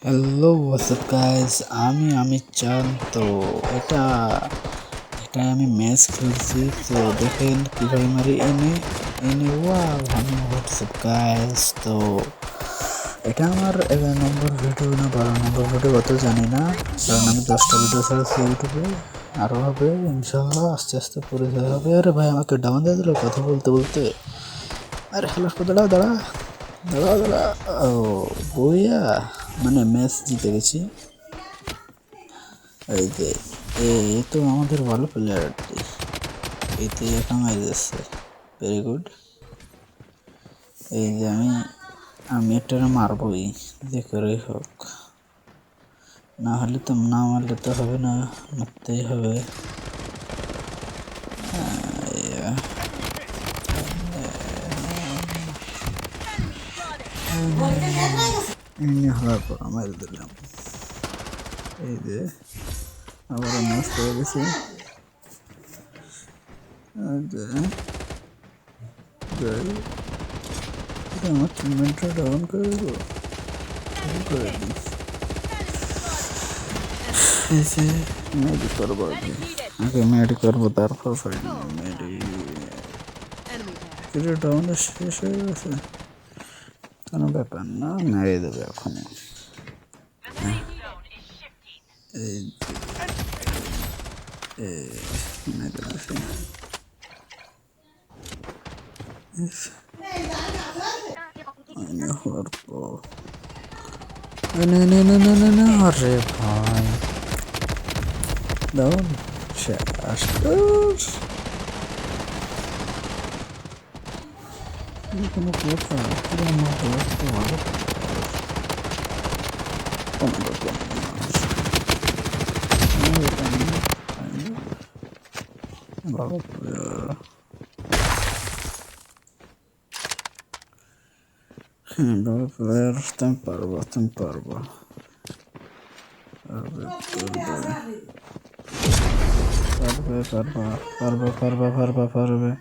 Hello WhatsApp guys, আমি চান। তো এটা এটা আমি ম্যাচ খেলছি। তো দেখেন কিভাবে মারি এনে এনে ওয়াও আমি হোয়াটসঅ্যাপ গাইস। তো এটা আমার 11 নম্বর ভিডিও না 12 নম্বর ভিডিও, অত জানি না, কারণ আমি 10টা ভিডিও ছাড়ছি ইউটিউবে। আরও হবে ইনশাল্লাহ, আস্তে আস্তে পরিচয় হবে। আরে ভাই আমাকে ডাউন দিয়ে দিল কথা বলতে বলতে। আরে হ্যালো, দাঁড়া দাঁড়া দাঁড়া দাঁড়া। ও বইয়া, মানে ম্যাচ জিতে গেছি। এই যে এই তো আমাদের ভালো প্লেয়ারটি এতে কামাই যাচ্ছে, ভেরি গুড। এই যে আমি একটা মারবই, যে করেই হোক, না হলে তো না মারলে তো হবে না, মারতেই হবে। হওয়ার পর আমার দিলাম। এই যে আবার নষ্ট হয়ে গেছে। আমার টিমমেটটা ডাউন করে দেবো, করে দিই। এই যে মেডি করবো, আগে মেডি করবো, তারপর মেডি ডাউন শেষ হয়ে গেছে, কোনো ব্যাপার না, মেরে দেবে এখন। এই মেরে দেবে হওয়ার পর আরে ভাই ডাউন শেষ। কোনো কথা পুরো আমার ভালো কোনো ব্যাপার ভালো ভালো প্লেয়ার। তুমি পারবো, তুমি পারবো, পারবে পারবে পারবা পারবে পারবা পারবা পারবে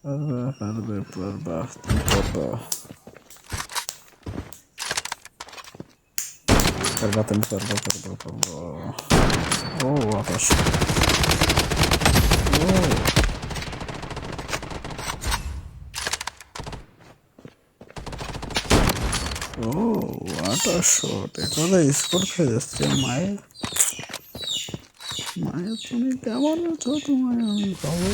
পারবে পারবে পারবা তুমি পারবা পারবা তুমি পারবা পারবা পারবা। ও আকাশ, ও আকাশ শট, এটা স্কোর খেয়ে যাচ্ছে। মায়ের মায়ের তুমি কেমন আছো? তোমায় আমি ভালো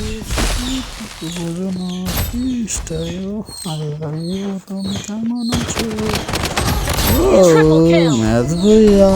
বোঝো না কি স্টাইল। আরে ভাইও তুমি কেমন আছো? ও ম্যাচ ভাইয়া।